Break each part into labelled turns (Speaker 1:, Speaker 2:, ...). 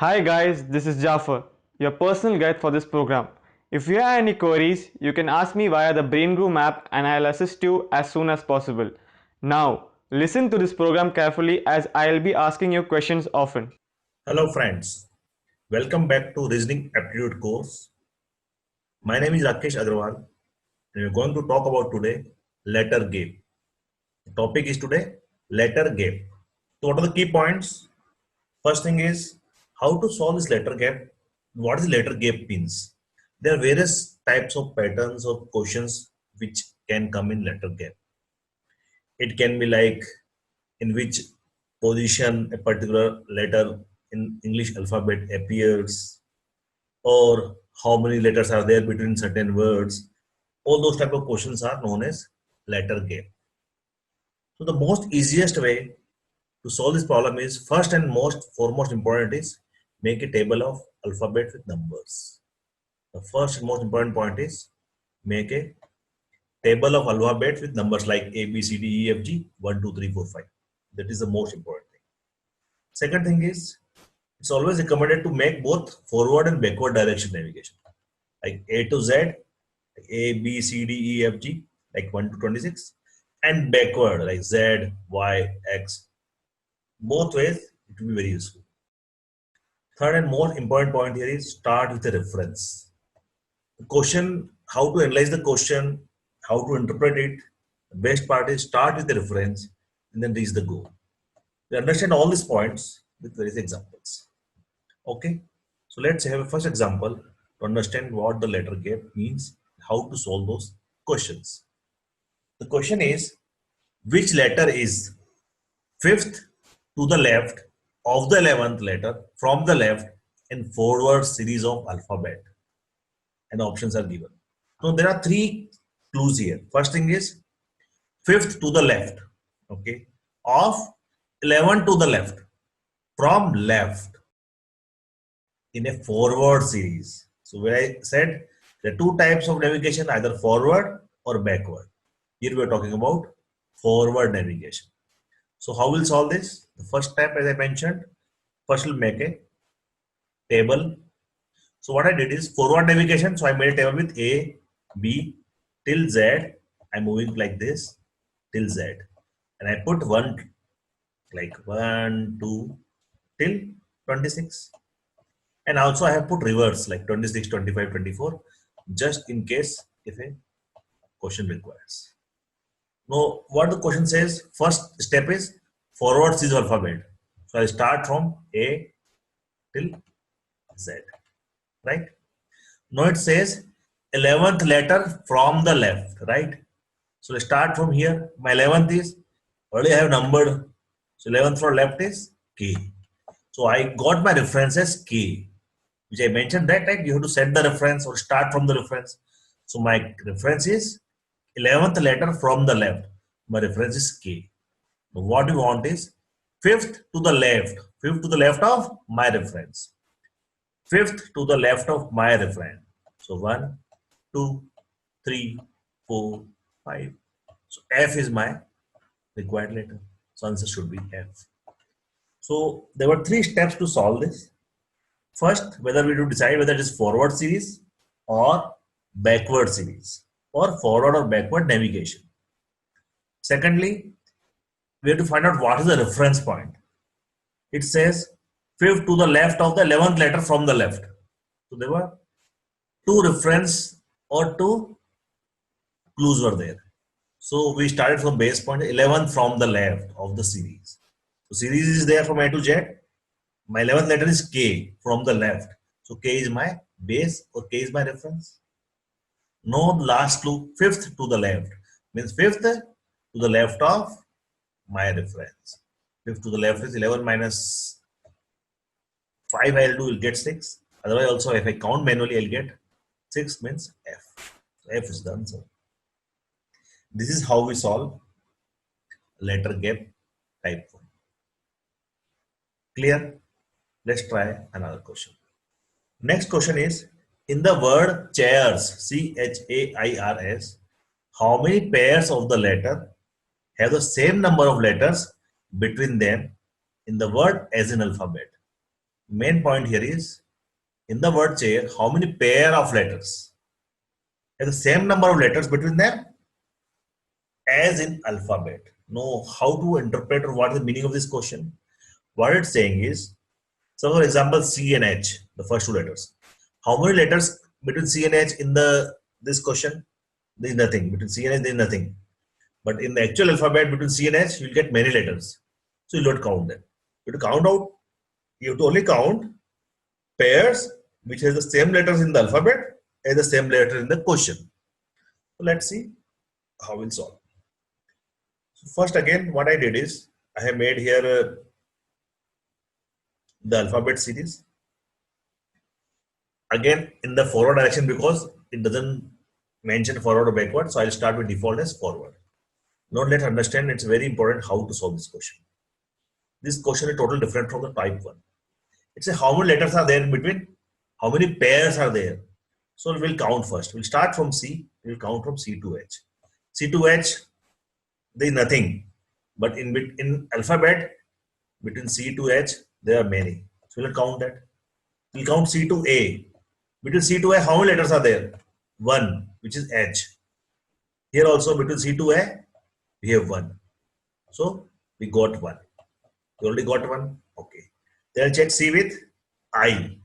Speaker 1: Hi guys, this is Jafar, your personal guide for this program. If you have any queries, you can ask me via the Brain Groove app and I'll assist you as soon as possible. Now, listen to this program carefully as I'll be asking you questions often.
Speaker 2: Hello friends, welcome back to Reasoning Aptitude course. My name is Rakesh Agarwal and we're going to talk about today letter gap. The topic is today letter gap. So what are the key points? First thing is how to solve this letter gap. What is letter gap means? There are various types of patterns of questions which can come in letter gap. It can be like in which position a particular letter in English alphabet appears, or how many letters are there between certain words. All those type of questions are known as letter gap. So the most easiest way to solve this problem is, first and most foremost important is, make a table of alphabet with numbers. The first and most important point is, make a table of alphabet with numbers like A, B, C, D, E, F, G, 1, 2, 3, 4, 5. That is the most important thing. Second thing is, it's always recommended to make both forward and backward direction navigation, like A to Z, A, B, C, D, E, F, G, like 1 to 26, and backward, like Z, Y, X. Both ways, it will be very useful. Third and most important point here is, start with a reference. The question, how to analyze the question, how to interpret it, the best part is start with the reference and then reach the goal. We understand all these points with various examples. Okay, so let's have a first example to understand what the letter gap means, how to solve those questions. The question is, which letter is fifth to the left of the 11th letter from the left in forward series of alphabet? And the options are given. So there are three clues here. First thing is fifth to the left, okay, of 11 to the left from left in a forward series. So where I said there are two types of navigation, either forward or backward. Here we are talking about forward navigation. So how we'll solve this? The first step, as I mentioned, first we'll make a table. So what I did is forward navigation. So I made a table with A, B till Z. I'm moving like this till Z, and I put one, like 1, 2 till 26. And also I have put reverse like 26, 25, 24, just in case if a question requires. Now what the question says, first step is forward series alphabet. So I start from A till Z, right? Now it says 11th letter from the left, right? So I start from here. My 11th is, already I have numbered. So 11th from left is K. So I got my reference as K, which I mentioned that, right? You have to set the reference or start from the reference. So my reference is 11th letter from the left. My reference is K. Now what we want is fifth to the left. Fifth to the left of my reference. Fifth to the left of my reference. So 1, 2, 3, 4, 5. So F is my required letter. So answer should be F. So there were three steps to solve this. First, whether we do decide whether it is forward series or backward series, or forward or backward navigation. Secondly, we have to find out what is the reference point. It says fifth to the left of the 11th letter from the left. So there were two reference or two clues were there. So we started from base point 11th from the left of the series. So series is there from A to Z. My 11th letter is K from the left. So K is my base or K is my reference. No, last clue, fifth to the left. Means fifth to the left of my reference. Fifth to the left is 11 minus 5 I'll do, will get 6. Otherwise also if I count manually I'll get 6, means F. So F is the answer. This is how we solve letter gap type 1. Clear? Let's try another question. Next question is, in the word chairs, C-H-A-I-R-S, how many pairs of the letter have the same number of letters between them in the word as in alphabet? main point here is, in the word chair, how many pair of letters? Have the same number of letters between them as in alphabet. Know how to interpret or what is the meaning of this question. What it's saying is, so for example, C and H, the first two letters. How many letters between C and H in this question? There is nothing. Between C and H, there is nothing. But in the actual alphabet between C and H, you will get many letters. So you don't count them. You have to count out. You have to only count pairs which has the same letters in the alphabet as the same letter in the question. So let's see how we'll solve. So first, again, what I did is I have made here the alphabet series. Again, in the forward direction because it doesn't mention forward or backward. So I'll start with default as forward. Now let's understand, it's very important how to solve this question. This question is totally different from the type 1. It's a how many letters are there in between, how many pairs are there. So we'll count first. We'll start from C, we'll count from C to H. C to H, there is nothing. But in alphabet, between C to H, there are many. So we'll count that. We'll count C to A. Between C to A, how many letters are there? 1, which is H. Here also between C to A, we have 1. So we got 1. We already got 1. Okay. Then I'll check C with I.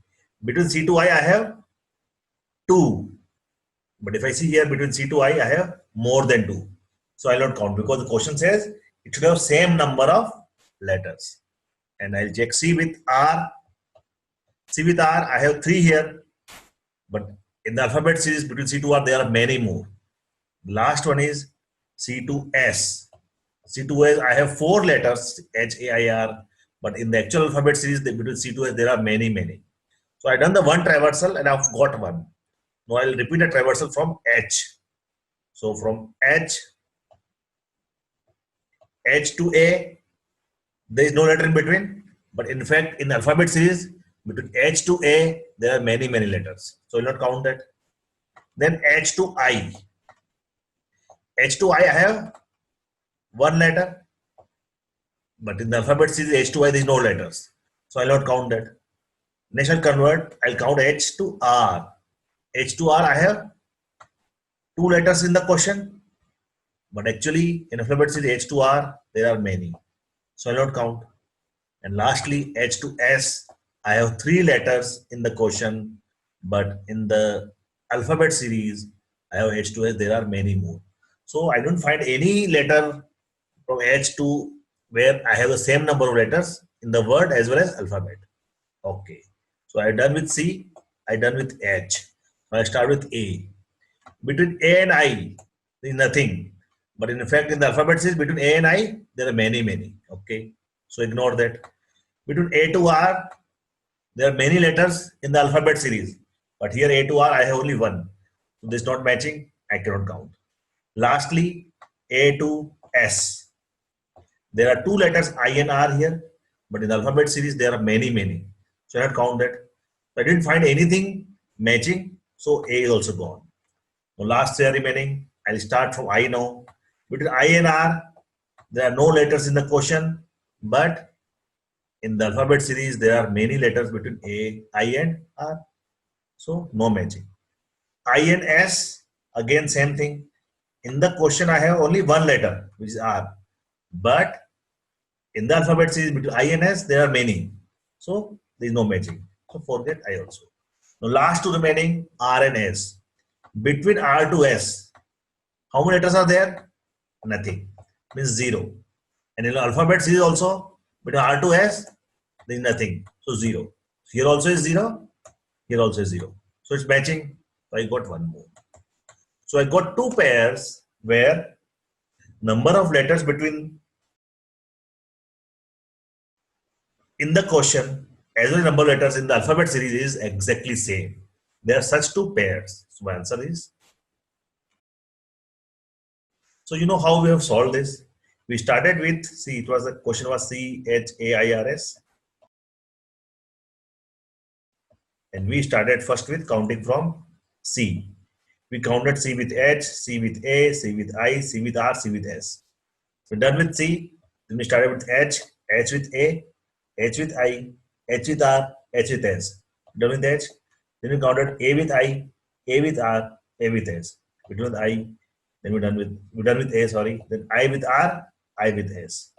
Speaker 2: Between C to I have 2. But if I see here between C to I have more than 2. So I'll not count because the question says it should have same number of letters. And I'll check C with R. C with R, I have 3 here. But in the alphabet series between C to R, there are many more. The last one is C to S. C to S, I have 4 letters, H, A, I, R. But in the actual alphabet series between C to S, there are many, many. So I've done the one traversal and I've got 1. Now I'll repeat a traversal from H. So from H to A, there is no letter in between. But in fact, in alphabet series, between H to A, there are many, many letters. So I'll not count that. Then H to I. H to I have 1 letter. But in the alphabet series, H to I, there is no letters. So I'll not count that. Next I'll convert, I'll count H to R. H to R, I have 2 letters in the question. But actually, in alphabet series H to R, there are many. So I'll not count. And lastly, H to S, I have 3 letters in the question. But in the alphabet series, I have H to S, there are many more. So I don't find any letter from H to where I have the same number of letters in the word as well as alphabet. Okay. So I done with C, I done with H. I start with A. Between A and I, there is nothing. But in fact, in the alphabet series, between A and I, there are many, many. Okay. So ignore that. Between A to R, there are many letters in the alphabet series. But here A to R, I have only 1. So this is not matching. I cannot count. Lastly, A to S. There are 2 letters I and R here. But in the alphabet series, there are many, many. So I cannot count that. So I didn't find anything matching. So A is also gone. Now last 3 remaining. I'll start from I now. Between I and R, there are no letters in the question. But in the alphabet series, there are many letters between I and R. So no matching. I and S, again same thing. In the question, I have only 1 letter, which is R. But in the alphabet series between I and S, there are many. So there is no matching. So forget I also. Now last 2 remaining, R and S. Between R to S, how many letters are there? Nothing. Means 0. And in the alphabet series also, between R to S, there is nothing. So 0. Here also is 0. Here also is 0. So it's matching. So I got 1 more. So I got 2 pairs where number of letters between in the question as well as number of letters in the alphabet series is exactly same. There are such 2 pairs. So my answer is. So you know how we have solved this. We started with C. It was the question was C H A I R S, and we started first with counting from C. We counted C with H, C with A, C with I, C with R, C with S. So done with C. Then we started with H, H with A, H with I, H with R, H with S. Done with H. Then we counted A with I, A with R, A with S. We done with I. Then we done with A. Sorry. Then I with R, I with S.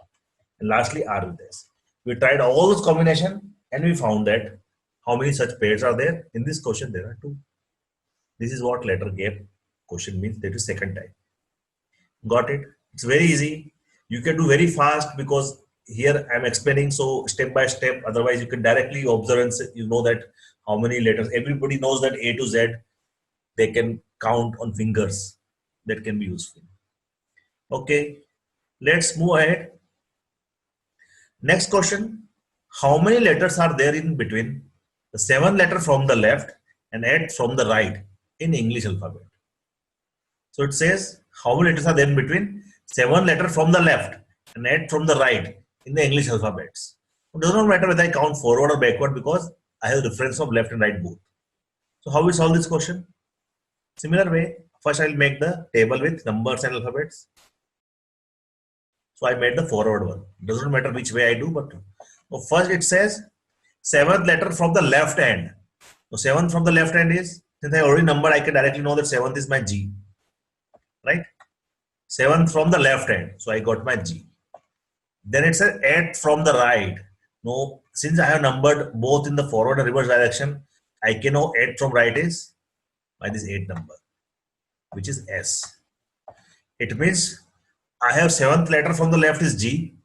Speaker 2: And lastly R with S. We tried all those combination and we found that how many such pairs are there? In this question there are two. This is what letter gap question means. That is second type. Got it? It's very easy. You can do very fast because here I'm explaining so step by step. Otherwise, you can directly observe and you know that how many letters. Everybody knows that A to Z. They can count on fingers. That can be useful. Okay, let's move ahead. Next question. How many letters are there in between the 7 letter from the left and 8 from the right in English alphabet? So it says how many letters are there in between 7 letter from the left and 8 from the right in the English alphabets. It does not matter whether I count forward or backward because I have reference of left and right both. So how we solve this question? Similar way, first I'll make the table with numbers and alphabets. So I made the forward one. It doesn't matter which way I do, but first it says 7th letter from the left hand. So 7th from the left hand is, since I already numbered, I can directly know that 7th is my G. Right? 7th from the left hand. So I got my G. Then it says 8th from the right. No, since I have numbered both in the forward and reverse direction, I can know 8 from right is by this 8 number, which is S. It means I have 7th letter from the left is G.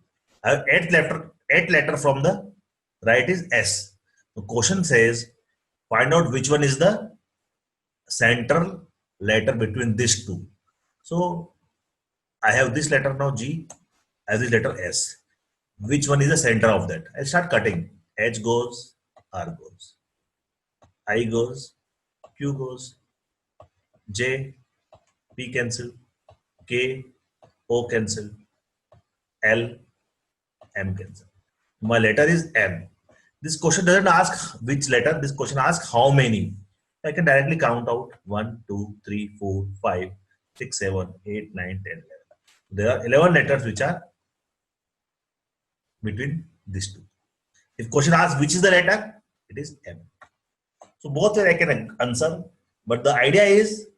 Speaker 2: I have 8th letter from the right is S. The question says, find out which one is the central letter between these two. So I have this letter now G, I have this letter S. Which one is the center of that? I'll start cutting. H goes, R goes, I goes, Q goes, J, P cancel, K, O cancel, L, M cancel. My letter is M. This question doesn't ask which letter, this question asks how many. I can directly count out 1, 2, 3, 4, 5, 6, 7, 8, 9, 10, 11. There are 11 letters which are between these two. If question asks which is the letter, it is M. So both way I can answer, but the idea is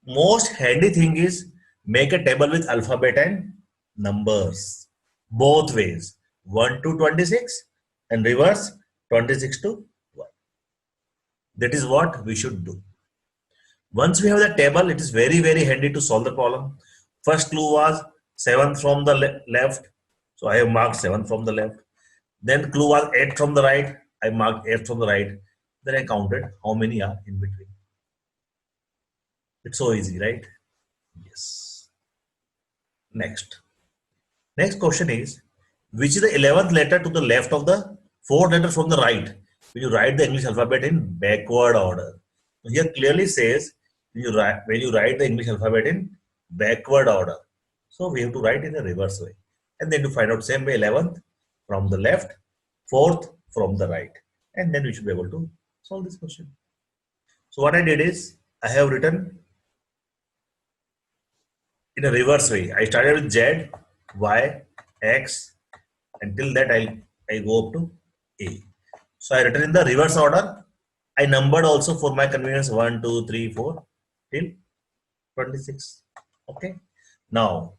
Speaker 2: most handy thing is make a table with alphabet and numbers. Both ways. 1 to 26 and reverse 26 to 1. That is what we should do. Once we have the table, it is very, very handy to solve the problem. First clue was 7 from the left. So I have marked 7 from the left. Then clue was 8 from the right. I marked 8 from the right. Then I counted how many are in between. It's so easy, right? Yes. Next. Next question is, which is the 11th letter to the left of the 4th letter from the right when you write the English alphabet in backward order? Here clearly says when you write the English alphabet in backward order. So we have to write in a reverse way. And then to find out same way 11th from the left, 4th from the right. And then we should be able to solve this question. So what I did is I have written in a reverse way. I started with Z, Y, X. Until that I go up to A. So I written in the reverse order. I numbered also for my convenience 1, 2, 3, 4 till 26. Okay. Now,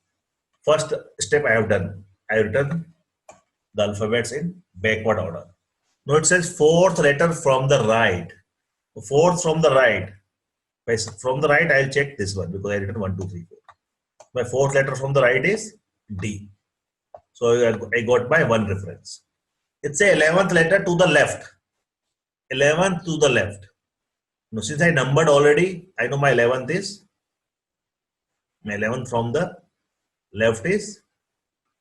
Speaker 2: first step I have done. I have written the alphabets in backward order. Now it says 4th letter from the right. 4th from the right. From the right, I'll check this one because I written 1, 2, 3, 4. My 4th letter from the right is D. So I got my one reference. It's a 11th letter to the left. 11th to the left. Now, since I numbered already, I know my 11th is. My 11th from the left is.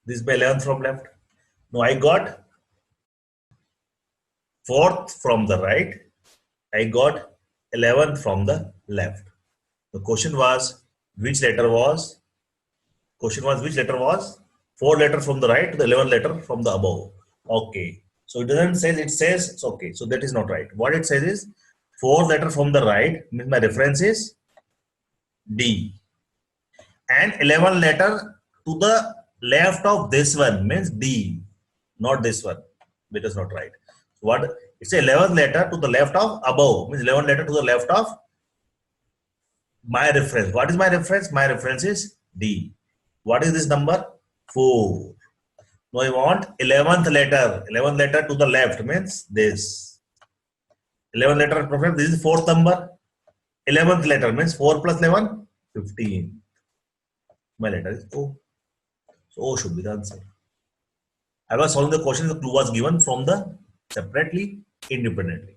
Speaker 2: This is my 11th from left. Now I got 4th from the right. I got 11th from the left. The question was which letter was? Question was which letter was? 4 letter from the right to the 11 letter from the above. Okay. So it doesn't say, it says, it's okay. So that is not right. What it says is 4 letter from the right means my reference is D. And 11 letter to the left of this one means D. Not this one. That is not right. What? It's 11th letter to the left of above, means 11th letter to the left of my reference. What is my reference? My reference is D. What is this number? 4. Now I want 11th letter. 11th letter to the left means this. 11th letter to the left, this is 4th number. 11th letter means 4 plus 11, 15. My letter is O. So O should be the answer. I was solving the question, the clue was given from the separately, independently.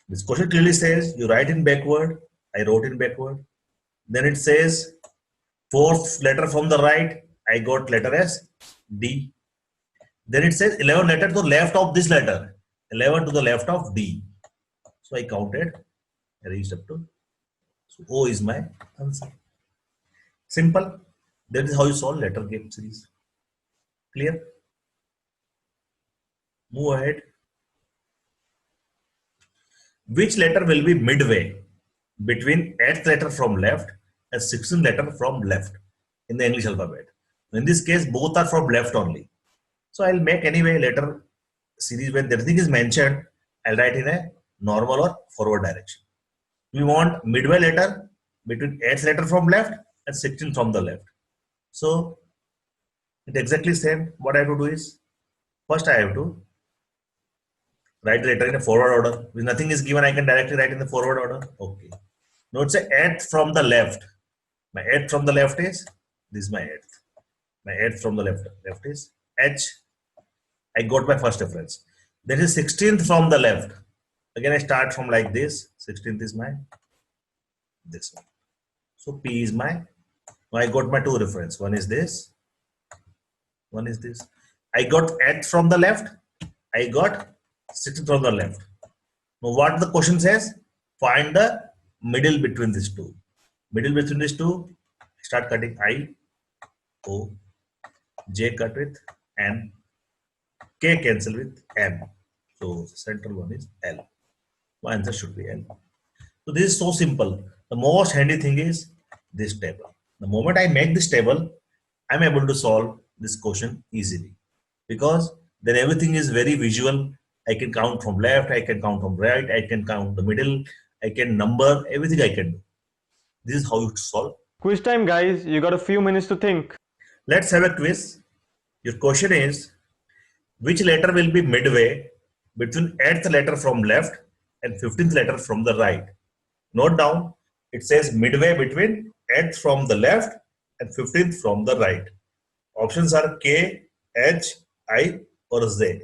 Speaker 2: This question clearly says you write in backward. I wrote in backward. Then it says 4th letter from the right. I got letter as D. Then it says 11 letter to the left of this letter. 11 to the left of D. So I counted. I reached up to. So O is my answer. Simple. That is how you solve letter game series. Clear? Move ahead. Which letter will be midway between 8th letter from left and 16th letter from left in the English alphabet? In this case, both are from left only. So I'll make anyway letter series when everything is mentioned. I'll write in a normal or forward direction. We want midway letter between 8th letter from left and 16th from the left. So it's exactly same. What I have to do is first I have to write the letter in a forward order. If nothing is given, I can directly write in the forward order. Okay. Now it's a 8th from the left. My 8th from the left is this is my 8th. My 8th from the left is H. I got my first reference. There is 16th from the left. Again, I start from like this. 16th is my this one. So P is my. Now I got my two reference. One is this. One is this. I got 8th from the left. I got 16th from the left. Now what the question says? Find the middle between these two. Middle between these two. Start cutting I, O, J cut with N, K cancel with M. So central one is L. My answer should be L. So this is so simple. The most handy thing is this table. The moment I make this table, I'm able to solve this question easily because then everything is very visual. I can count from left, I can count from right, I can count the middle, I can number, everything I can do. This is how you solve.
Speaker 1: Quiz time, guys. You got a few minutes to think.
Speaker 2: Let's have a quiz. Your question is, which letter will be midway between 8th letter from left and 15th letter from the right? Note down, it says midway between 8th from the left and 15th from the right. Options are K, H, I or Z.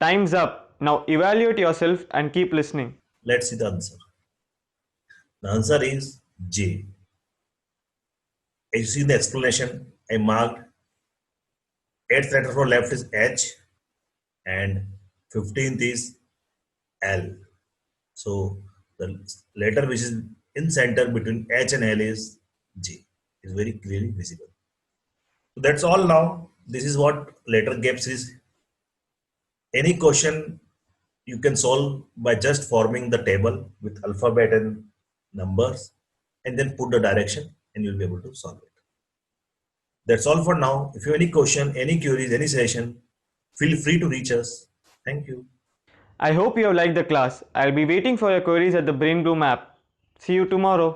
Speaker 1: Time's up. Now evaluate yourself and keep listening.
Speaker 2: Let's see the answer. The answer is J. As you see in the explanation, I marked 8th letter from left is H and 15th is L. So the letter which is in center between H and L is J. Is very clearly visible. So that's all now. This is what letter gaps is. Any question you can solve by just forming the table with alphabet and numbers and then put the direction and you'll be able to solve it. That's all for now. If you have any question, any queries, any session, feel free to reach us. Thank you.
Speaker 1: I hope you have liked the class. I'll be waiting for your queries at the Brain Groom app. See you tomorrow.